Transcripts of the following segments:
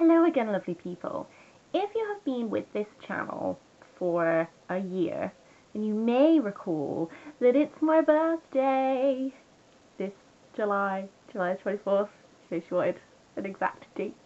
Hello again, lovely people. If you have been with this channel for a year, then you may recall that it's my birthday this July 24th, in case you wanted an exact date.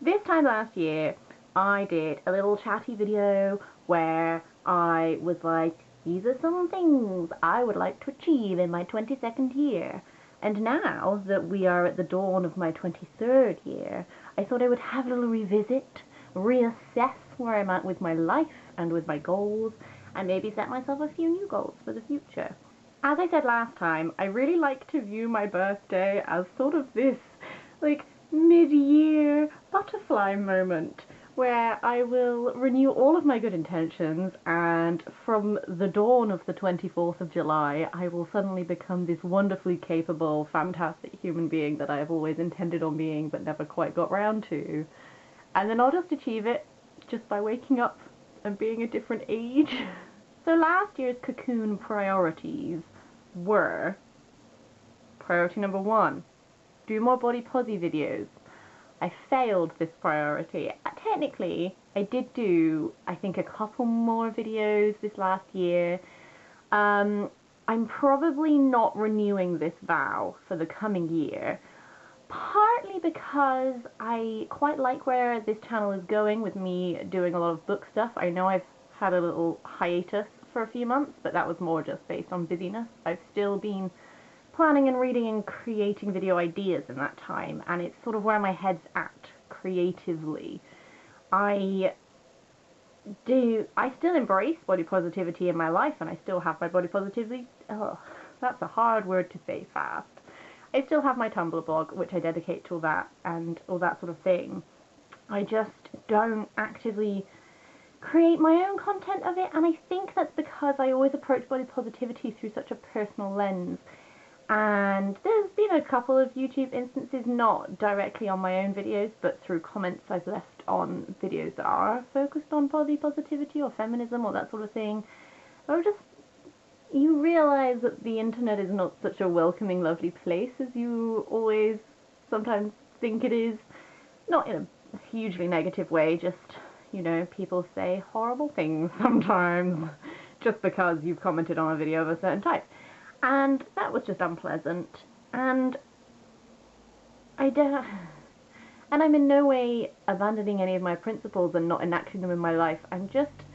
This time last year, I did a little chatty video where I was like, these are some things I would like to achieve in my 22nd year. And now that we are at the dawn of my 23rd year, I thought I would have a little revisit, reassess where I'm at with my life and with my goals, and maybe set myself a few new goals for the future. As I said last time, I really like to view my birthday as sort of this, like, mid-year butterfly moment, where I will renew all of my good intentions, and from the dawn of the 24th of July, I will suddenly become this wonderfully capable, fantastic human being that I have always intended on being but never quite got round to. And then I'll just achieve it just by waking up and being a different age. So last year's cocoon priorities were: priority number 1, do more body posi videos. I failed this priority. Technically, I did do, I think, a couple more videos this last year. I'm probably not renewing this vow for the coming year, partly because I quite like where this channel is going with me doing a lot of book stuff. I know I've had a little hiatus for a few months, but that was more just based on busyness. I've still been planning and reading and creating video ideas in that time, and it's sort of where my head's at creatively. I still embrace body positivity in my life, and I still have my body positivity, that's a hard word to say fast. I still have my Tumblr blog, which I dedicate to all that and all that sort of thing. I just don't actively create my own content of it, and I think that's because I always approach body positivity through such a personal lens. And there's been a couple of YouTube instances, not directly on my own videos, but through comments I've left on videos that are focused on body positivity or feminism or that sort of thing. Or just, you realise that the internet is not such a welcoming, lovely place as you always sometimes think it is. Not in a hugely negative way, just, you know, people say horrible things sometimes just because you've commented on a video of a certain type. And that was just unpleasant, and I'm in no way abandoning any of my principles and not enacting them in my life. I just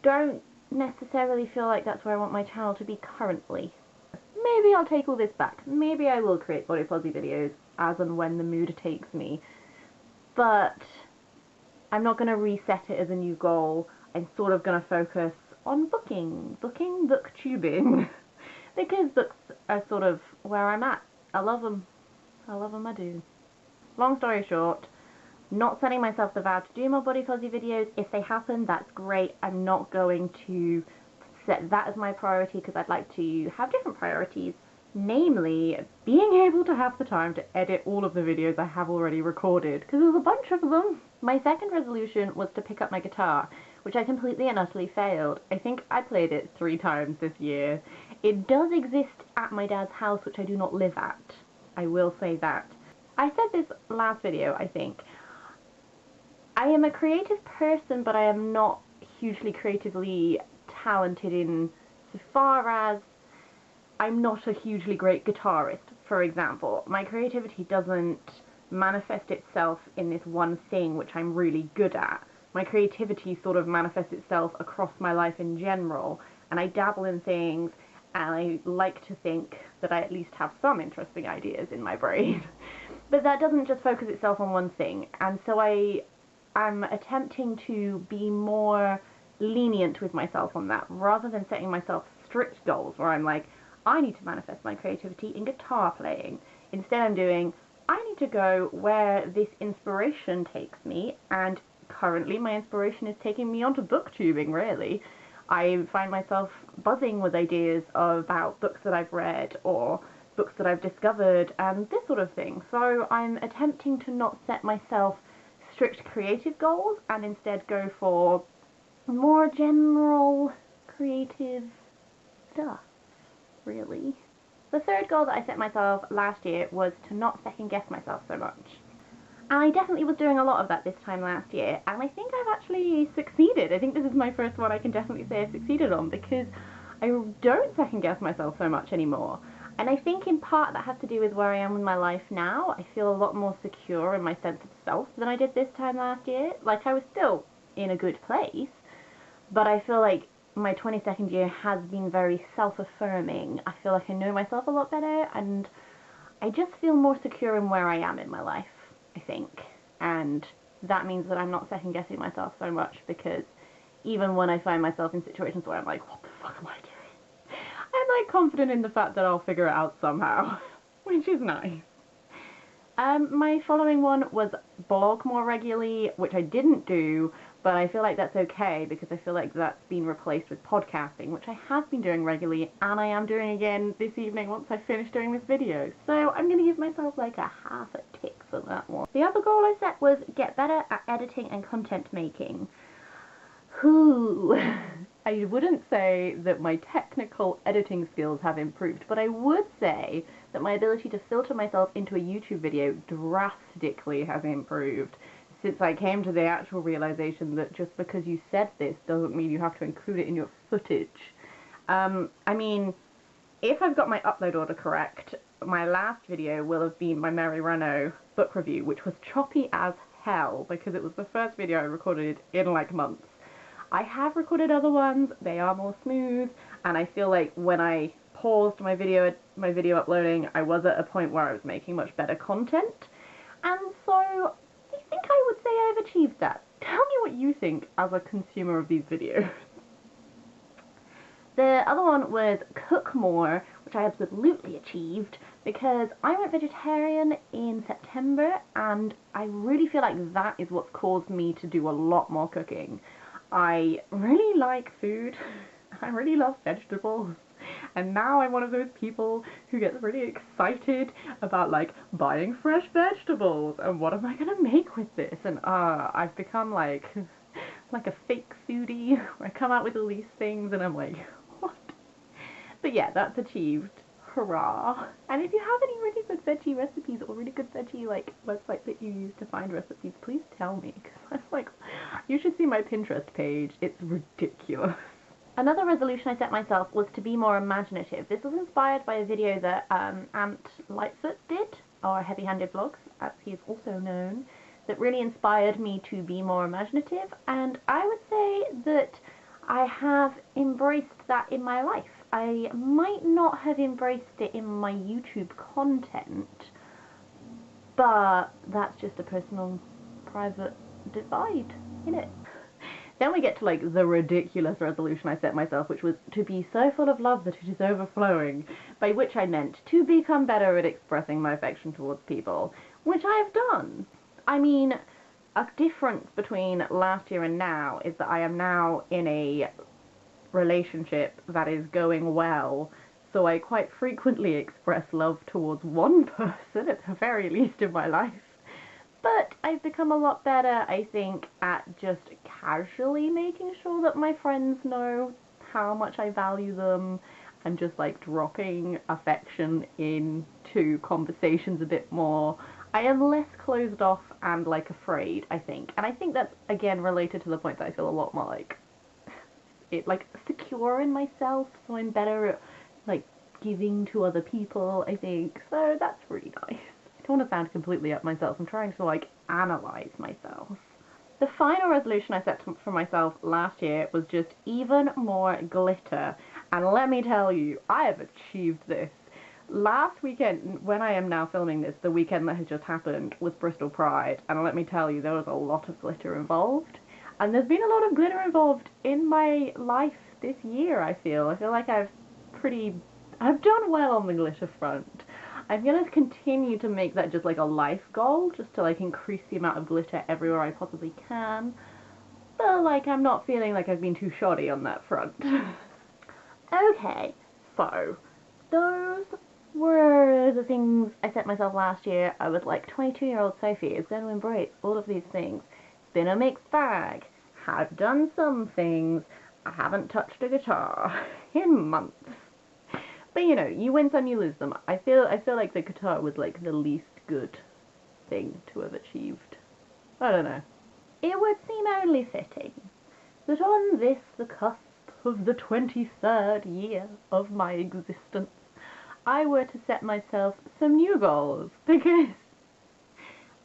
don't necessarily feel like that's where I want my channel to be currently. Maybe I'll take all this back. Maybe I will create body posi videos as and when the mood takes me, but I'm not going to reset it as a new goal. I'm sort of going to focus on booktubing. Because books are sort of where I'm at. I love them. I do. Long story short, not setting myself the vow to do more body posi videos. If they happen, that's great. I'm not going to set that as my priority because I'd like to have different priorities. Namely, being able to have the time to edit all of the videos I have already recorded, because there's a bunch of them. My second resolution was to pick up my guitar, which I completely and utterly failed. I think I played it 3 times this year. It does exist at my dad's house, which I do not live at. I will say that. I said this last video, I think. I am a creative person, but I am not hugely creatively talented in so far as I'm not a hugely great guitarist, for example. My creativity doesn't manifest itself in this one thing which I'm really good at. My creativity sort of manifests itself across my life in general, and I dabble in things, and I like to think that I at least have some interesting ideas in my brain. But that doesn't just focus itself on one thing, and so I'm attempting to be more lenient with myself on that, rather than setting myself strict goals where I'm like, I need to manifest my creativity in guitar playing. Instead I'm doing, I need to go where this inspiration takes me, and currently my inspiration is taking me onto booktubing, really. I find myself buzzing with ideas about books that I've read or books that I've discovered and this sort of thing. So I'm attempting to not set myself strict creative goals and instead go for more general creative stuff, really. The third goal that I set myself last year was to not second guess myself so much. And I definitely was doing a lot of that this time last year, and I think I've actually succeeded. I think this is my first one I can definitely say I've succeeded on, because I don't second guess myself so much anymore. And I think in part that has to do with where I am in my life now. I feel a lot more secure in my sense of self than I did this time last year. Like, I was still in a good place, but I feel like my 22nd year has been very self-affirming. I feel like I know myself a lot better, and I just feel more secure in where I am in my life, I think. And that means that I'm not second guessing myself so much, because even when I find myself in situations where I'm like, what the fuck am I doing? I'm like confident in the fact that I'll figure it out somehow, which is nice. My following one was blog more regularly, which I didn't do, but I feel like that's okay, because I feel like that's been replaced with podcasting, which I have been doing regularly, and I am doing again this evening once I finish doing this video. So I'm going to give myself like a half a tick for that one. The other goal I set was get better at editing and content making. Whew. I wouldn't say that my technical editing skills have improved, but I would say that my ability to filter myself into a YouTube video drastically has improved, since I came to the actual realization that just because you said this doesn't mean you have to include it in your footage. I mean, if I've got my upload order correct, my last video will have been my Mary Renault book review, which was choppy as hell, because it was the first video I recorded in like months. I have recorded other ones, they are more smooth, and I feel like when I paused my video uploading, I was at a point where I was making much better content, and so I think I would say I've achieved that. Tell me what you think as a consumer of these videos. The other one was cook more, which I absolutely achieved, because I went vegetarian in September, and I really feel like that is what's caused me to do a lot more cooking. I really like food, I really love vegetables, and now I'm one of those people who gets really excited about like buying fresh vegetables and what am I gonna make with this, and I've become like a fake foodie where I come out with all these things and I'm like, what? But yeah, that's achieved. Hurrah! And if you have any really good veggie recipes or really good veggie like websites that you use to find recipes, please tell me, because I'm like, you should see my Pinterest page. It's ridiculous. Another resolution I set myself was to be more imaginative. This was inspired by a video that Ant Lightfoot did, or Heavy Handed Vlogs, as he is also known, that really inspired me to be more imaginative, and I would say that I have embraced that in my life. I might not have embraced it in my YouTube content, but that's just a personal, private divide, innit? Then we get to like the ridiculous resolution I set myself, which was to be so full of love that it is overflowing, by which I meant to become better at expressing my affection towards people, which I have done. I mean, a difference between last year and now is that I am now in a relationship that is going well, so I quite frequently express love towards one person, at the very least in my life. But I've become a lot better, I think, at just casually making sure that my friends know how much I value them, and just like dropping affection into conversations a bit more. I am less closed off and like afraid, I think. And I think that's again related to the point that I feel a lot more like secure in myself, so I'm better at like giving to other people, I think. So that's really nice. I don't want to sound completely up myself. I'm trying to like analyze myself. The final resolution I set for myself last year was just even more glitter, and let me tell you, I have achieved this. Last weekend, when I am now filming this, the weekend that has just happened was Bristol Pride, and let me tell you, there was a lot of glitter involved. And there's been a lot of glitter involved in my life this year, I feel. I feel like I've done well on the glitter front. I'm going to continue to make that just like a life goal, just to like increase the amount of glitter everywhere I possibly can. But like, I'm not feeling like I've been too shoddy on that front. Okay, so those were the things I set myself last year. I was like, 22-year-old Sophie is going to embrace all of these things. Been a mixed bag. Have done some things. I haven't touched a guitar in months. But you know, you win some, you lose some. I feel like the guitar was like the least good thing to have achieved. I don't know. It would seem only fitting that on this, the cusp of the 23rd year of my existence, I were to set myself some new goals, because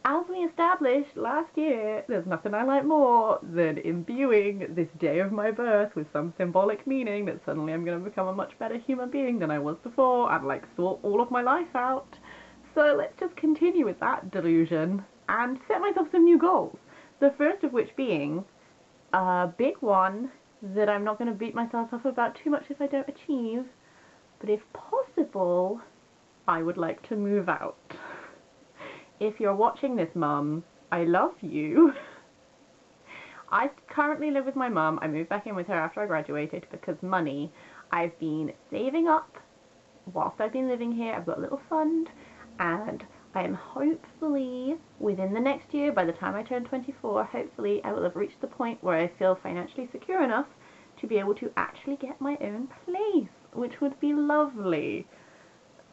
as we established last year, there's nothing I like more than imbuing this day of my birth with some symbolic meaning that suddenly I'm going to become a much better human being than I was before and like sort all of my life out. So let's just continue with that delusion and set myself some new goals. The first of which being a big one that I'm not going to beat myself up about too much if I don't achieve, but if possible, I would like to move out. If you're watching this, Mum, I love you. I currently live with my mum. I moved back in with her after I graduated because money. I've been saving up whilst I've been living here. I've got a little fund, and I am hopefully within the next year, by the time I turn 24, hopefully I will have reached the point where I feel financially secure enough to be able to actually get my own place, which would be lovely.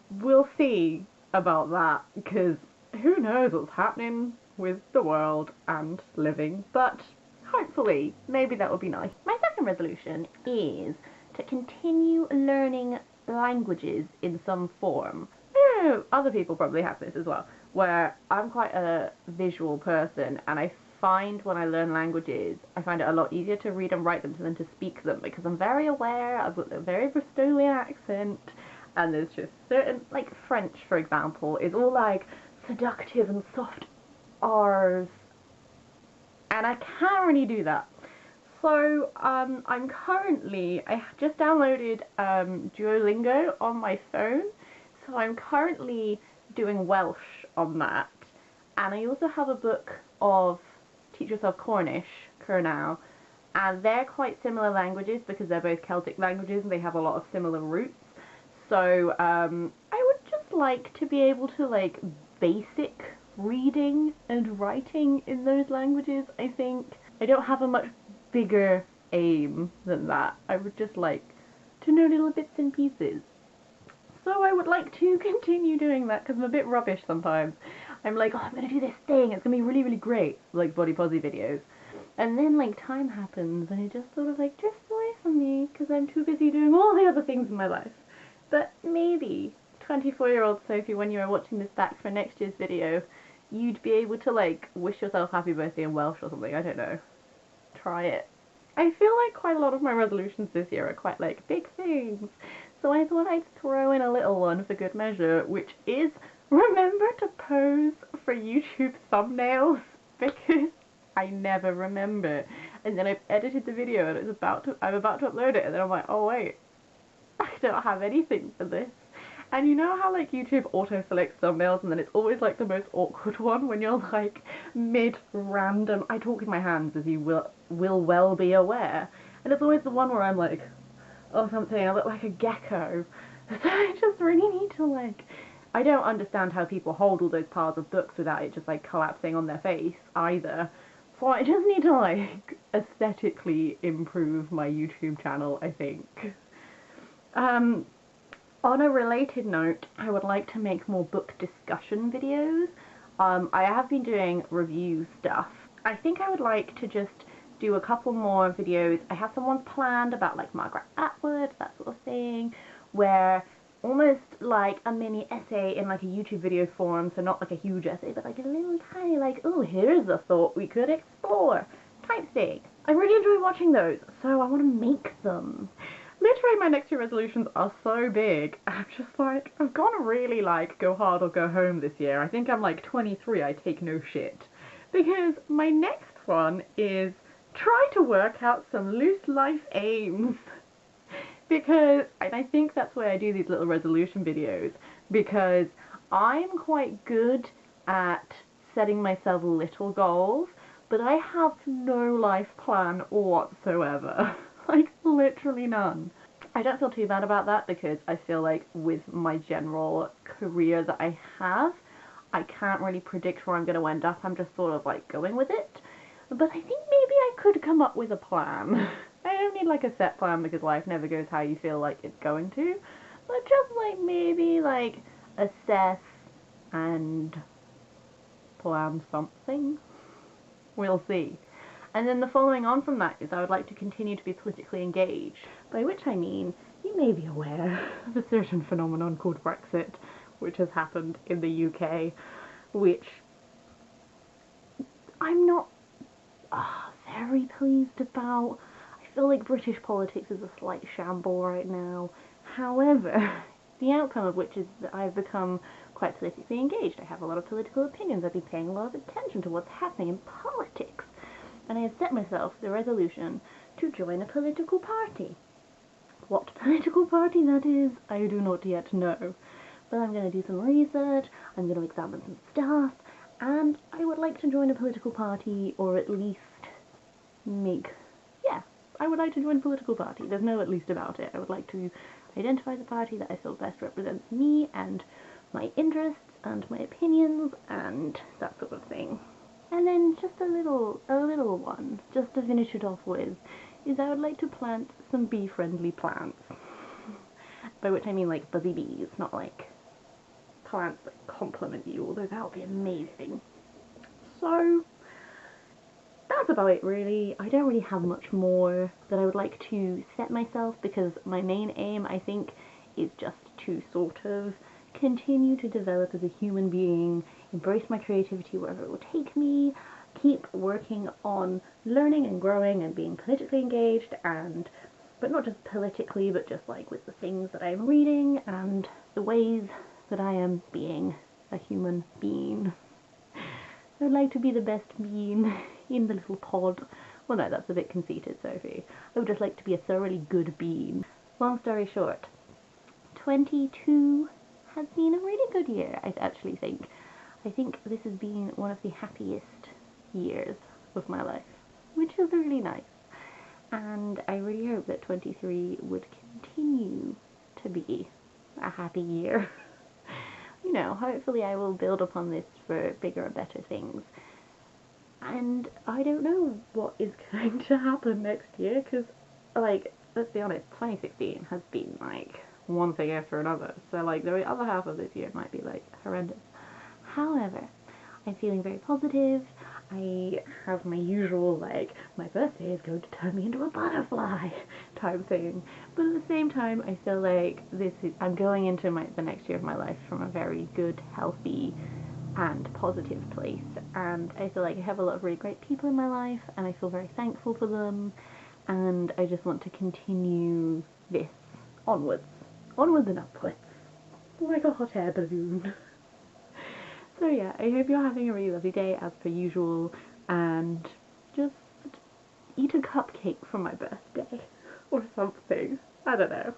We'll see about that, because who knows what's happening with the world and living, but hopefully, maybe that would be nice. My second resolution is to continue learning languages in some form. I know other people probably have this as well, where I'm quite a visual person, and I find when I learn languages, I find it a lot easier to read and write them than to speak them, because I'm very aware, I've got a very Bristolian accent, and there's just certain, like French for example, is all like seductive and soft R's, and I can't really do that. So I'm currently, I just downloaded Duolingo on my phone, so I'm currently doing Welsh on that, and I also have a book of Teach Yourself Cornish, Cernau, and they're quite similar languages because they're both Celtic languages and they have a lot of similar roots. So I would just like to be able to like basic reading and writing in those languages, I think. I don't have a much bigger aim than that. I would just like to know little bits and pieces. So I would like to continue doing that because I'm a bit rubbish sometimes. I'm like, oh, I'm going to do this thing, it's going to be really, really great, like body positive videos. And then like time happens and it just sort of like drifts away from me because I'm too busy doing all the other things in my life. But maybe 24-year-old Sophie, when you are watching this back for next year's video, you'd be able to like wish yourself happy birthday in Welsh or something, I don't know. Try it. I feel like quite a lot of my resolutions this year are quite like big things, so I thought I'd throw in a little one for good measure, which is remember to pose for YouTube thumbnails, because I never remember. And then I've edited the video and I'm about to upload it, and then I'm like, oh wait, I don't have anything for this. And you know how like YouTube auto-selects thumbnails and then it's always like the most awkward one when you're like mid-random, I talk in my hands as you will well be aware, and it's always the one where I'm like, oh something, I look like a gecko. So I just really need to like, I don't understand how people hold all those piles of books without it just like collapsing on their face either. So I just need to like aesthetically improve my YouTube channel, I think. On a related note, I would like to make more book discussion videos. I have been doing review stuff. I think I would like to just do a couple more videos. I have some ones planned about like Margaret Atwood, that sort of thing, where almost like a mini essay in like a YouTube video form, so not like a huge essay, but like a little tiny like, oh, here's a thought we could explore type thing. I really enjoy watching those, so I want to make them. Literally my next 2 resolutions are so big, I'm just like, I've got to really like go hard or go home this year. I think I'm like 23, I take no shit. Because my next one is try to work out some loose life aims. Because, and I think that's why I do these little resolution videos, because I'm quite good at setting myself little goals, but I have no life plan whatsoever. Like, literally none. I don't feel too bad about that because I feel like with my general career that I have, I can't really predict where I'm going to end up. I'm just sort of like going with it. But I think maybe I could come up with a plan. I don't need like a set plan because life never goes how you feel like it's going to. But just like maybe like assess and plan something. We'll see. And then the following on from that is I would like to continue to be politically engaged, by which I mean you may be aware of a certain phenomenon called Brexit, which has happened in the UK, which I'm not very pleased about. I feel like British politics is a slight shamble right now. However, the outcome of which is that I've become quite politically engaged. I have a lot of political opinions. I've been paying a lot of attention to what's happening in politics. And I have set myself the resolution to join a political party. What political party that is, I do not yet know. But I'm going to do some research, I'm going to examine some stuff, and I would like to join a political party, or at least I would like to join a political party. There's no at least about it. I would like to identify the party that I feel best represents me and my interests and my opinions and that sort of thing. And then just a little one, just to finish it off with, is I would like to plant some bee-friendly plants. By which I mean like buzzy bees, not like plants that complement you, although that would be amazing. So that's about it really. I don't really have much more that I would like to set myself, because my main aim, I think, is just to sort of continue to develop as a human being, embrace my creativity wherever it will take me, keep working on learning and growing and being politically engaged, but not just politically, but just like with the things that I'm reading and the ways that I am being a human being. I would like to be the best bean in the little pod. Well, no, that's a bit conceited, Sophie. I would just like to be a thoroughly good bean. Long story short, 22 has been a really good year, I actually think. I think this has been one of the happiest years of my life, which is really nice. And I really hope that 23 would continue to be a happy year. You know, hopefully I will build upon this for bigger and better things. And I don't know what is going to happen next year, because, like, let's be honest, 2016 has been, like, one thing after another. So, like, the other half of this year might be, like, horrendous. However, I'm feeling very positive. I have my usual, like, my birthday is going to turn me into a butterfly type thing. But at the same time, I feel like I'm going into the next year of my life from a very good, healthy, and positive place. And I feel like I have a lot of really great people in my life, and I feel very thankful for them. And I just want to continue this onwards and upwards, like a hot air balloon. So yeah, I hope you're having a really lovely day as per usual, and just eat a cupcake for my birthday or something. I don't know.